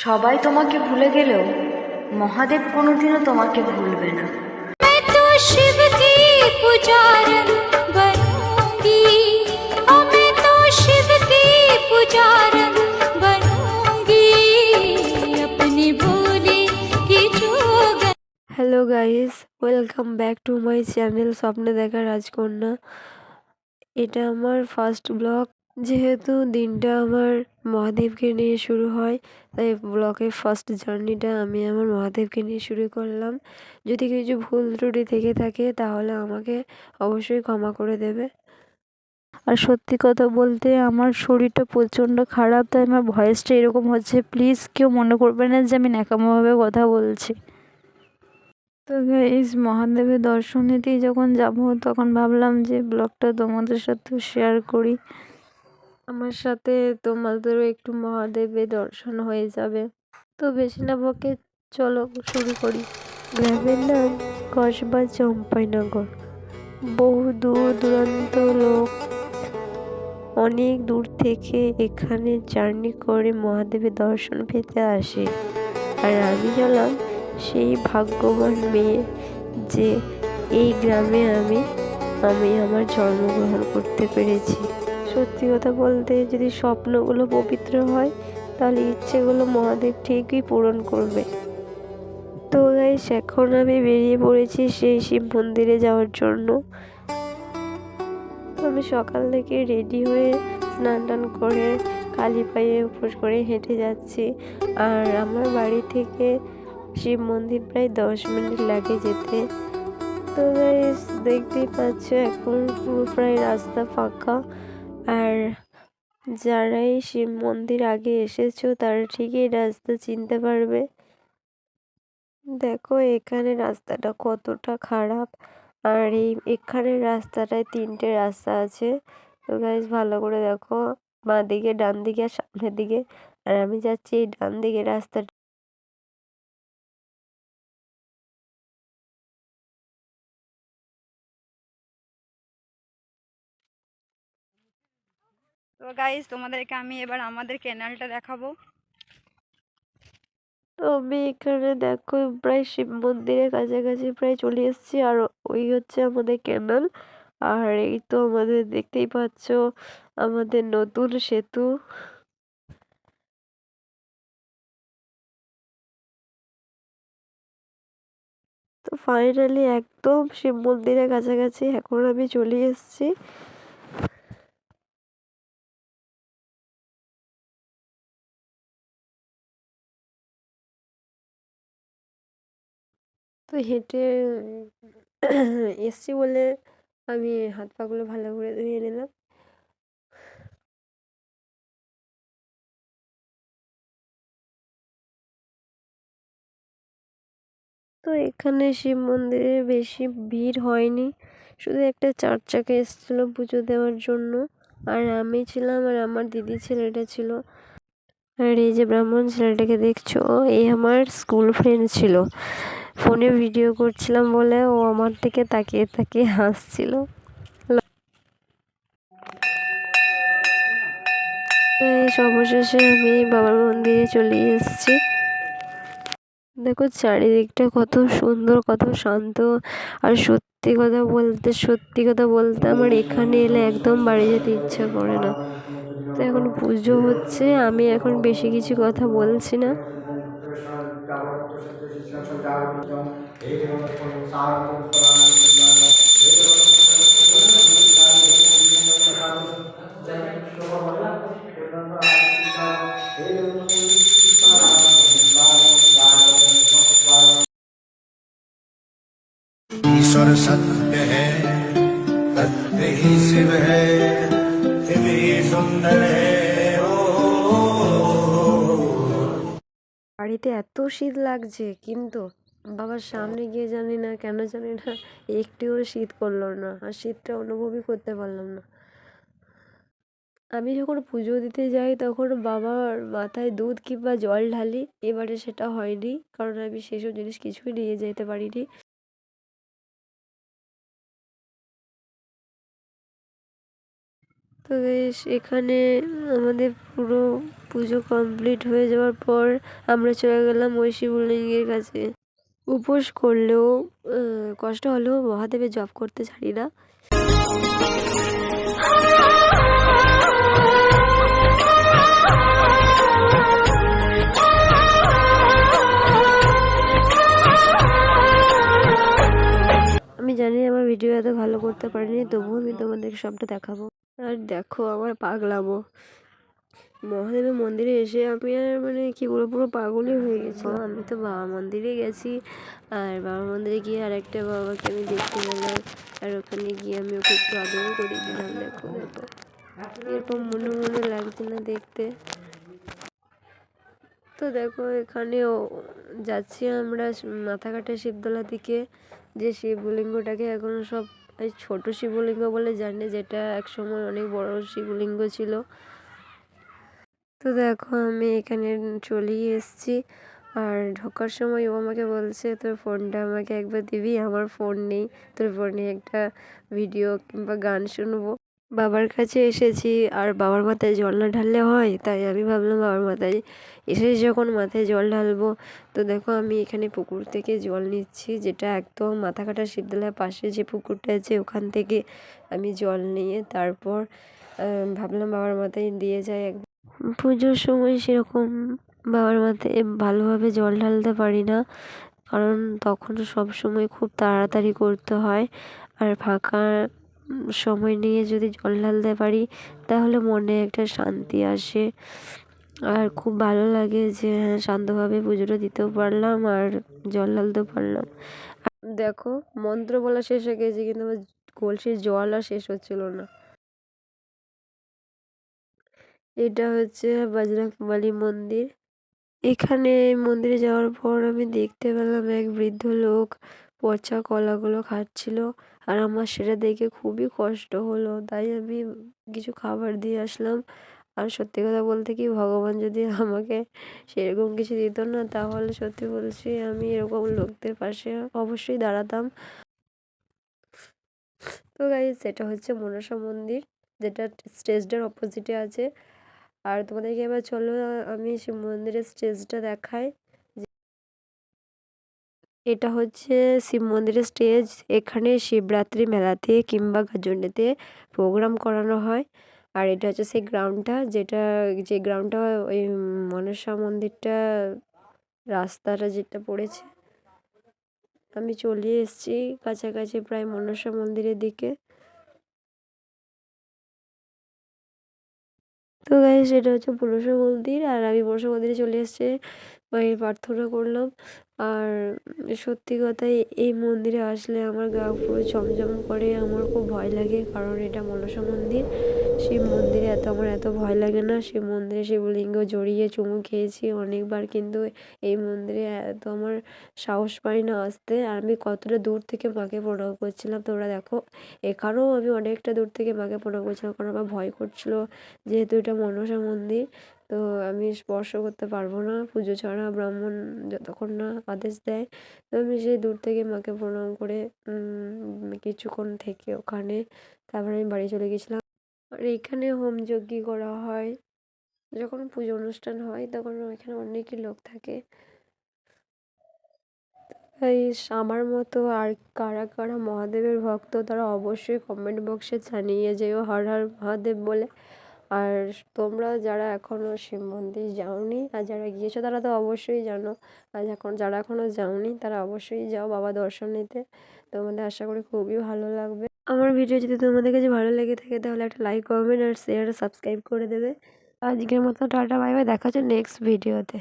সবাই তোমাকে ভুলে গেলেও মহাদেব কোনোদিনও তোমাকে ভুলবে না। मैं तो शिव की पुजारन बनूंगी, मैं तो शिव की पुजारन बनूंगी, अपनी भोले की जोगन। Hello guys, welcome back to my channel স্বপ্নে দেখা রাজকন্যা। এটা আমার ফার্স্ট ব্লগ। যেহেতু দিনটা আমার মহাদেবকে নিয়ে শুরু হয়, তাই ব্লগের ফার্স্ট জার্নিটা আমি আমার মহাদেবকে নিয়ে শুরু করলাম। যদি কিছু ভুল ত্রুটি থেকে থাকে তাহলে আমাকে অবশ্যই ক্ষমা করে দেবে। আর সত্যি কথা বলতে আমার শরীরটা প্রচণ্ড খারাপ, তাই আমার ভয়েসটা এরকম হচ্ছে। প্লিজ কেউ মনে করবে না যে আমি ন্যাকামোভাবে কথা বলছি। তো গাইস, মহাদেবের দর্শন নিতেই যখন যাব তখন ভাবলাম যে ব্লগটা তোমাদের সাথেও শেয়ার করি। আমার সাথে তোমাদেরও একটু মহাদেবের দর্শন হয়ে যাবে। তো বেশি না বকে চলো শুরু করি। গ্রামের নাম কসবা চম্পাইনগর। বহু দূর দূরান্ত লোক অনেক দূর থেকে এখানে জার্নি করে মহাদেবের দর্শন পেতে আসে। আর আমি হলাম সেই ভাগ্যবান মেয়ে যে এই গ্রামে আমি আমার জন্মগ্রহণ করতে পেরেছি। সত্যি কথা বলতে, যদি স্বপ্নগুলো পবিত্র হয় তাহলে ইচ্ছেগুলো মহাদেব ঠিকই পূরণ করবে। তো গাইস, এখন আমি বেরিয়ে পড়েছি সেই শিব মন্দিরে যাওয়ার জন্য। তো আমি সকাল থেকে রেডি হয়ে স্নান টান করে খালি পায়ে উপোস করে হেঁটে যাচ্ছি। আর আমার বাড়ি থেকে শিব মন্দির প্রায় 10 মিনিট লাগে যেতে। তো গাইস, দেখতেই পাচ্ছ এখন পুরো প্রায় রাস্তা ফাঁকা। আর যারাই শিব মন্দির আগে এসেছো তারা ঠিকই রাস্তা চিনতে পারবে। দেখো এখানে রাস্তাটা কতটা খারাপ। আর এখানে রাস্তাটায় 3টে রাস্তা আছে। তো গাইস, ভালো করে দেখো, বাঁ দিকে, ডান দিকে আর সামনের দিকে। আর আমি যাচ্ছি এই ডান দিকে রাস্তাটা। তো গাইস, তোমাদেরকে আমি এবার আমাদের ক্যানালটা দেখাবো। তো আমি এখানে দেখো প্রায় শিব মন্দিরের কাছাকাছি প্রায় চলে এসেছি। আর ওই হচ্ছে আমাদের ক্যানাল। আর এই তো আমাদের দেখতেই পাচ্ছ আমাদের নতুন সেতু। তো ফাইনালি একদম শিব মন্দিরের কাছাকাছি এখন আমি চলে এসেছি। তো হেঁটে এসছি বলে আমি হাত পাগুলো ভালো করে ধুয়ে নিলাম। তো এখানে শিব মন্দিরে বেশি ভিড় হয়নি, শুধু একটা 4 চাকা এসেছিল পুজো দেওয়ার জন্য। আর আমি ছিলাম আর আমার দিদি ছেলেটা ছিল। আর এই যে ব্রাহ্মণ ছেলেটাকে দেখছো, এই আমার স্কুল ফ্রেন্ড ছিল। ফোনে ভিডিও করছিলাম বলে ও আমার দিকে তাকিয়ে তাকিয়ে হাসছিল। তো এই সর্বশেষে আমি বাবার মন্দিরে চলে এসেছি। দেখো চারিদিকটা কত সুন্দর, কত শান্ত। আর সত্যি কথা বলতে আমার এখানে এলে একদম বাড়ি যেতে ইচ্ছা করে না। তো এখন পুজো হচ্ছে, আমি এখন বেশি কিছু কথা বলছি না। ईश्वर सत्य है, सत्य ही शिव है, शिव ही सुंदर है। বাড়িতে এত শীত লাগছে, কিন্তু বাবার সামনে গিয়ে জানি না কেন, জানি না একটুও শীত করলো না, আর শীতটা অনুভবই করতে পারলাম না। আমি যখন পুজো দিতে যাই তখন বাবার মাথায় দুধ কিংবা জল ঢালি। এবারে সেটা হয়নি, কারণ আমি সেসব জিনিস কিছুই নিয়ে যেতে পারিনি। তো বেশ, এখানে আমাদের পুরো পুজো কমপ্লিট হয়ে যাওয়ার পর আমরা চলে গেলাম ওই শিবলিঙ্গের কাছে। উপোস করলেও কষ্ট হলেও মহাদেবের জপ করতে ছাড়ি না। আমি জানি আমার ভিডিও এত ভালো করতে পারিনি, তবুও আমি তোমাদের সবটা দেখাবো। আর দেখো আমার পাগলামো, মহাদেবের মন্দিরে এসে আমি আর মানে কি বলবো, পুরো পাগলই হয়ে গেছি। আমি তো বাবা মন্দিরে গেছি, আর বাবা মন্দিরে গিয়ে আর একটা বাবাকে আমি দেখতে গেলাম, আর ওখানে গিয়ে আমি ওকে একটু আদর করে দিলাম। দেখো দেখো এরকম মনে মনে লাগছে না দেখতে? তো দেখো এখানেও যাচ্ছি আমরা মাথাকাটা শিবতলা দিকে, যে শিবলিঙ্গটাকে এখন সব এই ছোট শিবলিঙ্গ বলে জানে, যেটা একসময় অনেক বড় শিবলিঙ্গ ছিল। তো দেখো আমি এখানে চলেই এসেছি, আর ঢোকার সময় ও আমাকে বলছে তোর ফোনটা আমাকে একবার দিবি, আমার ফোন নেই, তোর ফোনে একটা ভিডিও কিংবা গান শুনবো। বাবার কাছে এসেছি, আর বাবার মাথায় জল না ঢাললে হয়, তাই আমি ভাবলাম বাবার মাথায় এসেছি যখন মাথায় জল ঢালবো। তো দেখো আমি এখানে পুকুর থেকে জল নিচ্ছি, যেটা একদম মাথাকাটা শিবতলার পাশে যে পুকুরটা আছে ওখান থেকে আমি জল নিয়ে তারপর ভাবলাম বাবার মাথায় দিয়ে যাই। পুজোর সময় সেরকম বাবার মাথায় ভালোভাবে জল ঢালতে পারি না, কারণ তখন সব সময় খুব তাড়াতাড়ি করতে হয়। আর ফাঁকা সময় নিয়ে যদি জল ঢালতে পারি তাহলে মনে একটা শান্তি আসে, আর খুব ভালো লাগে যে হ্যাঁ শান্তভাবে পুজোটা দিতেও পারলাম আর জল ঢালতেও পারলাম। দেখো মন্ত্র বলা শেষ হয়ে গেছে, কিন্তু আমার কলসির জল আর শেষ হচ্ছিল না। এটা হচ্ছে বজরংবলী মন্দির। এখানে মন্দিরে যাওয়ার পর আমি দেখতে পেলাম এক বৃদ্ধ লোক পচা কলাগুলো খাচ্ছিল, আর আমার সেটা দেখে খুবই কষ্ট হলো, তাই আমি কিছু খাবার দিয়ে আসলাম। আর সত্যি কথা বলতে কি, ভগবান যদি আমাকে সেরকম কিছু দিত না, তাহলে সত্যি বলছি আমি এরকম লোকদের পাশে অবশ্যই দাঁড়াতাম। তো গাইস এটা হচ্ছে মনসা মন্দির, যেটা স্টেজটার অপোজিটে আছে। আর তোমাদেরকে এবার চলো আমি শিব মন্দিরের স্টেজটা দেখাই। এটা হচ্ছে শিব মন্দিরের স্টেজ। এখানে শিবরাত্রি মেলাতে কিংবা গাজনেতে প্রোগ্রাম করানো হয়। আর এটা হচ্ছে সেই গ্রাউন্ডটা, যে গ্রাউন্ডটা ওই মনসা মন্দিরটা রাস্তাটা যেটা পড়েছে। আমি চলে এসেছি কাছাকাছি প্রায় মনসা মন্দিরের দিকে। তো গাইস এটা হচ্ছে মনসা মন্দির, আর আমি মনসা মন্দিরে চলে এসেছি, মায়ের প্রার্থনা করলাম। আর সত্যি কথাই এই মন্দিরে আসলে আমার গা পুরো জমজম করে, আমার খুব ভয় লাগে, কারণ এটা মনসা মন্দির। শিব মন্দিরে আমার এত ভয় লাগে না। শিব মন্দিরে শিবলিঙ্গ জড়িয়ে চুমু খেয়েছি অনেকবার, কিন্তু এই মন্দিরে এত আমার সাহস পাই না আসতে। আর আমি কতটা দূর থেকে মাকে প্রণাম করছিলাম তোমরা দেখো, এখানেও আমি অনেকটা দূর থেকে মাকে প্রণাম করছিলাম, কারণ আমার ভয় করছিল, যেহেতু এটা মনসা মন্দির। তো আমি স্পর্শ করতে পারবো না পুজো ছাড়া, ব্রাহ্মণ যতক্ষণ না আদেশ দেয়। তো আমি সেই দূর থেকে মাকে প্রণাম করে কিছুক্ষণ থেকে ওখানে তারপরে আমি বাড়ি চলে গেছিলাম। আর এখানে হোম যজ্ঞ করা হয়, যখন পুজো অনুষ্ঠান হয় তখন এখানে অনেকই লোক থাকে। তাই আমার মতো আর কারা কারা মহাদেবের ভক্ত তারা অবশ্যই কমেন্ট বক্সে জানিয়ে যেও হর হর মহাদেব বলে। আর তোমরা যারা এখনও শিব মন্দির যাওনি, আর যারা গিয়েছো তারা তো অবশ্যই জানো, আর যারা এখনও যাওনি তারা অবশ্যই যাও বাবা দর্শন নিতে। তোমাদের আশা করি খুবই ভালো লাগবে। আমার ভিডিও যদি তোমাদের কাছে ভালো লেগে থাকে তাহলে একটা লাইক কমেন্ট আর শেয়ার সাবস্ক্রাইব করে দেবে। আজকের মতো টাটা বাই বাই, দেখা হচ্ছে নেক্সট ভিডিওতে।